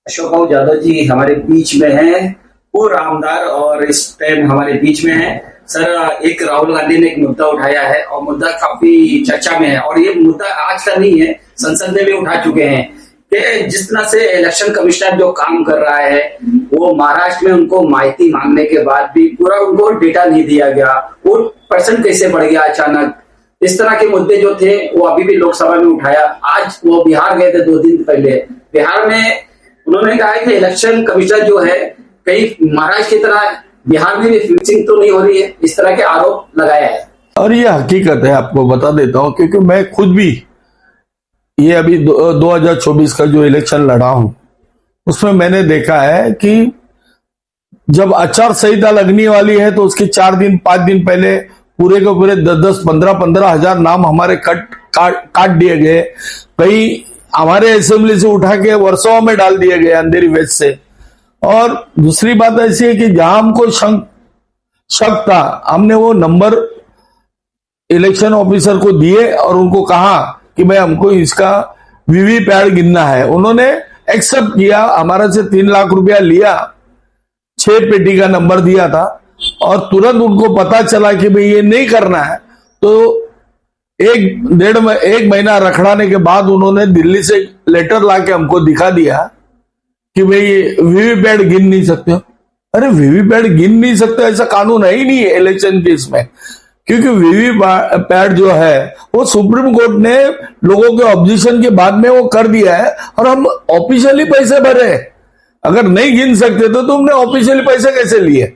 अशोक बाबू यादव जी हमारे बीच में हैं, पूर्व आमदार और इस टाइम हमारे बीच में हैं। सर, एक राहुल गांधी ने एक मुद्दा उठाया है और मुद्दा काफी चर्चा में है और ये मुद्दा आज का नहीं है, संसद में भी उठा चुके हैं कि जिस तरह से इलेक्शन कमिश्नर जो काम कर रहा है वो महाराष्ट्र में उनको माहिती मांगने के बाद भी पूरा उनको डेटा नहीं दिया गया, वो परसेंट कैसे बढ़ गया अचानक, इस तरह के मुद्दे जो थे वो अभी भी लोकसभा में उठाया। आज वो बिहार गए थे 2 दिन पहले, बिहार में उन्होंने कहा कि इलेक्शन कमिश्नर जो है कहीं महाराष्ट्र की तरह बिहार में भी फिक्सिंग तो नहीं हो रही है, इस तरह के आरोप लगाया है। और ये हकीकत है, आपको बता देता हूं, क्योंकि मैं खुद भी ये अभी 2024 का जो इलेक्शन लड़ा हूं उसमें मैंने देखा है कि जब आचार संहिता लगने वाली है तो उसके 4 दिन 5 दिन पहले पूरे के पूरे 10 15 हजार नाम हमारे काट दिए गए। कई हमारे असेंबली से उठा के वर्सोवा में डाल दिए गए अंधेरी वेस्ट से। और दूसरी बात ऐसी है कि जहां हमको शक था, हमने वो नंबर इलेक्शन ऑफिसर को दिए और उनको कहा कि भाई हमको इसका वीवीपैट गिनना है। उन्होंने एक्सेप्ट किया, हमारा से 3 लाख रुपया लिया, 6 पेटी का नंबर दिया था और तुरंत उनको पता चला कि भाई ये नहीं करना है तो एक महीना रखड़ाने के बाद उन्होंने दिल्ली से लेटर लाके हमको दिखा दिया कि भाई वीवीपैट गिन नहीं सकते हो। अरे वीवीपैट गिन नहीं सकते, ऐसा कानून है ही नहीं है इलेक्शन के इसमें, क्योंकि वीवीपैट जो है वो सुप्रीम कोर्ट ने लोगों के ऑब्जेक्शन के बाद में वो कर दिया है और हम ऑफिशियली पैसे भरे। अगर नहीं गिन सकते तो तुमने ऑफिशियली पैसे कैसे लिए?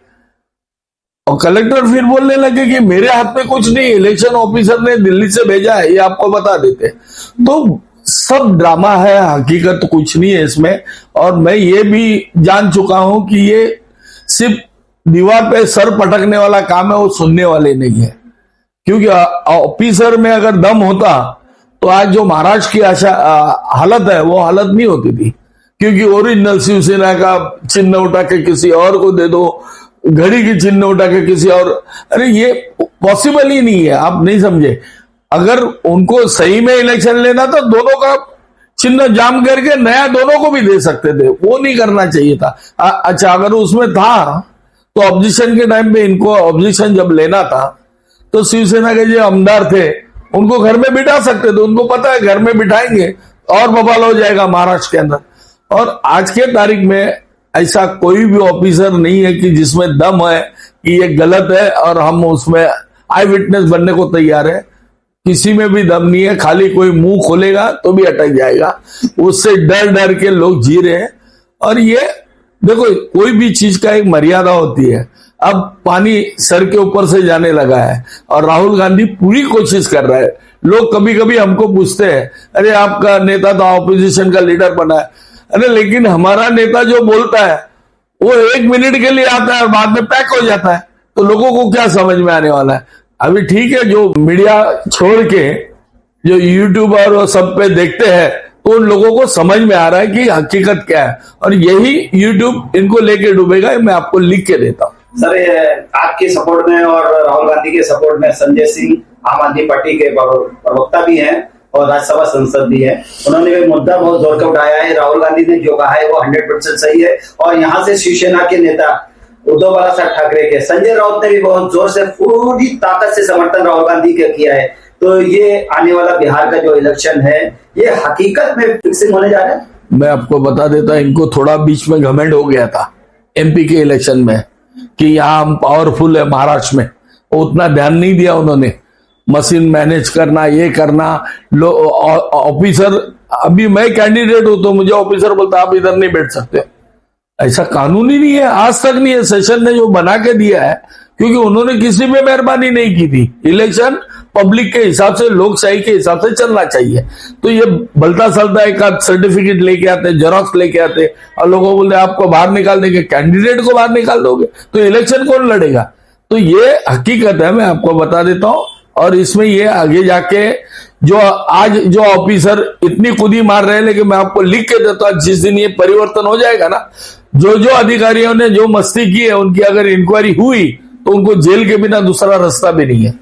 और कलेक्टर फिर बोलने लगे कि मेरे हाथ में कुछ नहीं, इलेक्शन ऑफिसर ने दिल्ली से भेजा है, ये आपको बता देते। तो सब ड्रामा है, हकीकत तो कुछ नहीं है इसमें। और मैं ये भी जान चुका हूं कि ये सिर्फ दीवार पे सर पटकने वाला काम है, वो सुनने वाले नहीं है। क्योंकि ऑफिसर में अगर दम होता तो आज जो महाराष्ट्र की हालत है वो हालत नहीं होती थी, क्योंकि ओरिजिनल शिवसेना का चिन्ह उठा के किसी और को दे दो, घड़ी की चिन्ह उठा के किसी और, अरे ये पॉसिबल ही नहीं है, आप नहीं समझे। अगर उनको सही में इलेक्शन लेना तो दोनों का चिन्ह जाम करके नया दोनों को भी दे सकते थे, वो नहीं करना चाहिए था। अच्छा, अगर उसमें था तो ऑब्जेक्शन के टाइम पे इनको ऑब्जेक्शन जब लेना था तो शिवसेना के जो आमदार थे उनको घर में बिठा सकते थे, उनको पता है घर में बिठाएंगे और बवाल हो जाएगा महाराष्ट्र के अंदर। और आज के तारीख में ऐसा कोई भी ऑफिसर नहीं है कि जिसमें दम है कि ये गलत है और हम उसमें आई विटनेस बनने को तैयार है। किसी में भी दम नहीं है, खाली कोई मुंह खोलेगा तो भी अटक जाएगा, उससे डर डर के लोग जी रहे हैं। और ये देखो, कोई भी चीज का एक मर्यादा होती है। अब पानी सर के ऊपर से जाने लगा है और राहुल गांधी पूरी कोशिश कर रहा है। लोग कभी कभी हमको पूछते हैं, अरे आपका नेता तो ऑपोजिशन का लीडर बना है। अरे लेकिन हमारा नेता जो बोलता है वो 1 मिनट के लिए आता है और बाद में पैक हो जाता है, तो लोगों को क्या समझ में आने वाला है? अभी ठीक है, जो मीडिया छोड़ के जो यूट्यूब और सब पे देखते हैं तो उन लोगों को समझ में आ रहा है कि हकीकत क्या है, और यही यूट्यूब इनको लेके डूबेगा। मैं आपको लिख के देता हूँ। सर, आपके सपोर्ट में और राहुल गांधी के सपोर्ट में संजय सिंह आम आदमी पार्टी के प्रवक्ता भी हैं और राज्यसभा सांसद भी है, उन्होंने भी मुद्दा बहुत जोर के उठाया है। राहुल गांधी ने जो कहा है वो 100% सही है। और यहाँ से शिवसेना के नेता उद्धव बालासाहेब ठाकरे के संजय राउत ने भी बहुत जोर से पूरी ताकत से समर्थन राहुल गांधी का किया है। तो ये आने वाला बिहार का जो इलेक्शन है ये हकीकत में फिक्सिंग होने जा रहा है। मैं आपको बता देता, इनको थोड़ा बीच में घमंड हो गया था एमपी के इलेक्शन में कि यहाँ हम पावरफुल है महाराष्ट्र में, उतना ध्यान नहीं दिया उन्होंने। मशीन मैनेज करना, ये करना, ऑफिसर, अभी मैं कैंडिडेट हूं तो मुझे ऑफिसर बोलता आप इधर नहीं बैठ सकते, ऐसा कानून ही नहीं है, आज तक नहीं है। सेशन ने जो बना के दिया है, क्योंकि उन्होंने किसी पे मेहरबानी नहीं की थी। इलेक्शन पब्लिक के हिसाब से, लोकशाही के हिसाब से चलना चाहिए। तो ये बलता सलता एक आध सर्टिफिकेट लेके आते, जेरॉक्स लेके आते और लोगों को बोलते आपको बाहर निकाल देंगे, कैंडिडेट को बाहर निकाल दोगे तो इलेक्शन कौन लड़ेगा? तो ये हकीकत है, मैं आपको बता देता हूं। और इसमें ये आगे जाके जो आज जो ऑफिसर इतनी खुदी मार रहे हैं, लेकिन मैं आपको लिख के देता हूं, जिस दिन ये परिवर्तन हो जाएगा ना, जो अधिकारियों ने जो मस्ती की है उनकी अगर इंक्वायरी हुई तो उनको जेल के बिना दूसरा रास्ता भी नहीं है।